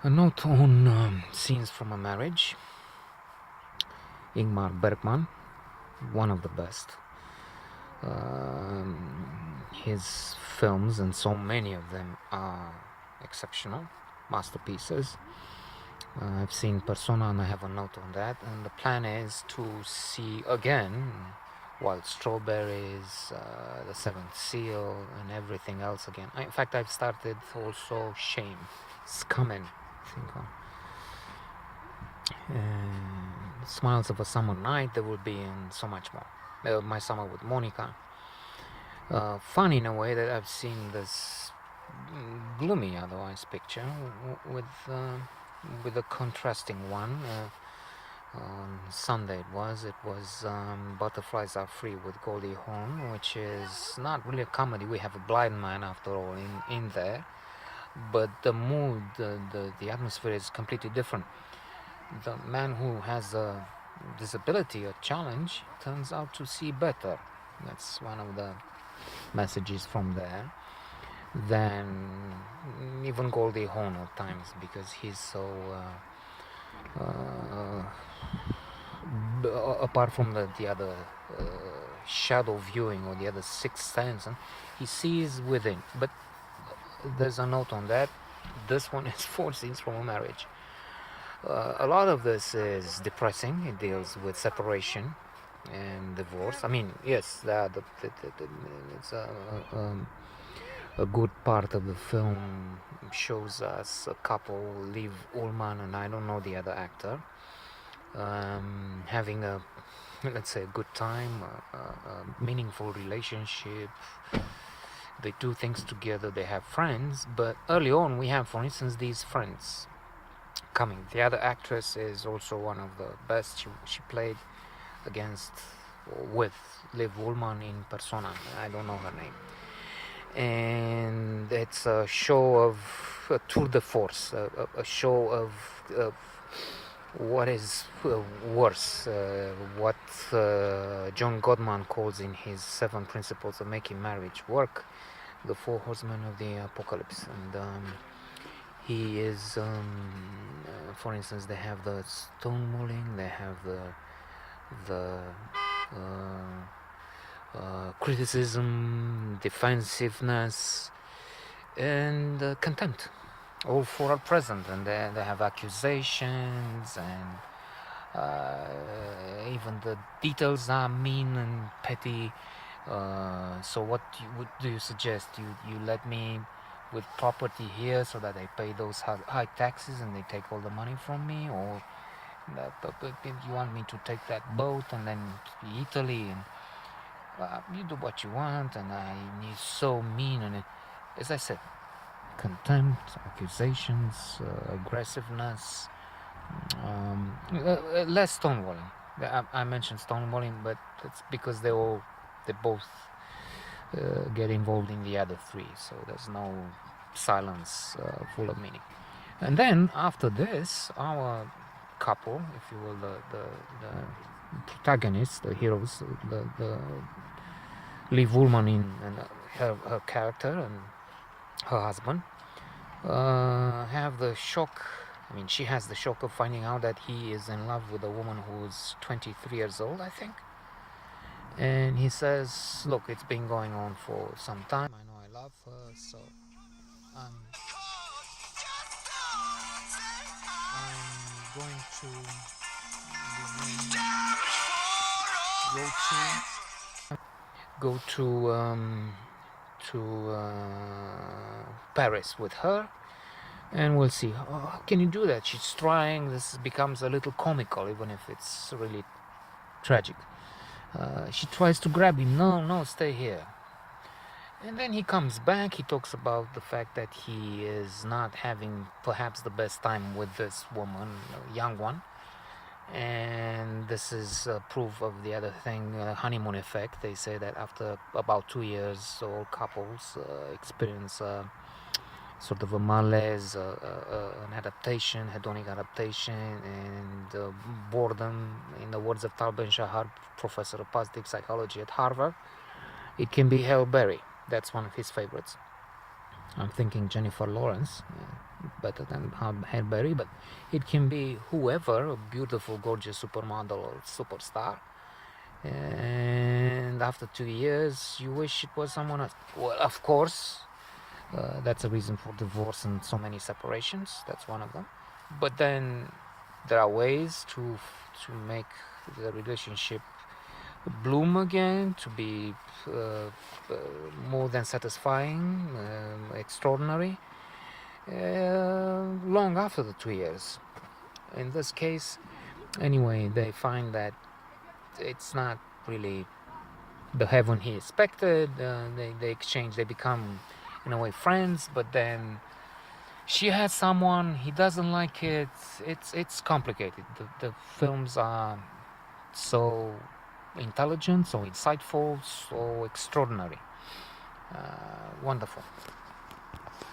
A note on scenes from a marriage. Ingmar Bergman, one of the best. His films, and so many of them, are exceptional masterpieces. I've seen Persona and I have a note on that, and the plan is to see again Wild Strawberries, The Seventh Seal, and everything else again. In fact, I've started also Shame. It's coming, I think. Smiles of a Summer Night, there will be, and so much more. My Summer with Monica. Fun in a way that I've seen this gloomy otherwise picture with a contrasting one. On Sunday it was Butterflies Are Free with Goldie Hawn, which is not really a comedy. We have a blind man after all in there, but the mood, the atmosphere is completely different. The man who has a disability, a challenge, turns out to see better. That's one of the messages from there. Than even Goldie Hawn at times, because he's so apart from the other shadow viewing or the other sixth sense, he sees within. But there's a note on that. This one is 4 scenes from a marriage. A lot of this is depressing. It deals with separation and divorce. I mean, yes, it's a good part of the film shows us a couple, Liv Ullmann and I don't know the other actor, having a, let's say, a good time, a meaningful relationship. They do things together, they have friends, but early on we have, for instance, these friends coming. The other actress is also one of the best. She played against or with Liv Ullmann in Persona. I don't know her name. And it's a show of a tour de force, a show of what is worse, what John Gottman calls in his 7 principles of making marriage work, the 4 horsemen of the apocalypse. And he is, for instance, they have the stonewalling, they have the criticism, defensiveness, and contempt. All 4 are present, and they have accusations, and even the details are mean and petty. So what do you suggest? You let me with property here so that I pay those high taxes and they take all the money from me, or you want me to take that boat and then to Italy, and you do what you want, and he's so mean. And as I said, contempt, accusations, aggressiveness, less stonewalling. I mentioned stonewalling, but it's because they both get involved in the other 3, so there's no silence full of meaning. And then after this, our couple, if you will, the protagonists, the heroes, the Liv Ullmann and her character and her husband have the shock. I mean, she has the shock of finding out that he is in love with a woman who's 23 years old, I think. And he says, look, it's been going on for some time. I know I love her, so I'm going to go to Paris with her, and we'll see. How can you do that? She's trying. This becomes a little comical, even if it's really tragic. She tries to grab him. No, stay here. And then he comes back. He talks about the fact that he is not having perhaps the best time with this woman, a young one. And this is proof of the other thing, honeymoon effect. They say that after about 2 years, all couples experience sort of a malaise, an adaptation, hedonic adaptation, and boredom. In the words of Tal Ben-Shahar, professor of positive psychology at Harvard, it can be hell-berry. That's one of his favorites. I'm thinking Jennifer Lawrence. better than Halle Berry, but it can be whoever, a beautiful, gorgeous supermodel or superstar. And after 2 years, you wish it was someone else. Well, of course, that's a reason for divorce and so many separations. That's one of them. But then there are ways to make the relationship bloom again, to be uh, more than satisfying, extraordinary, long after the 2 years. In this case, anyway, they find that it's not really the heaven he expected. They exchange, they become in a way friends, but then she has someone, he doesn't like it. It's complicated. The films are so intelligent, so insightful, so extraordinary. Wonderful.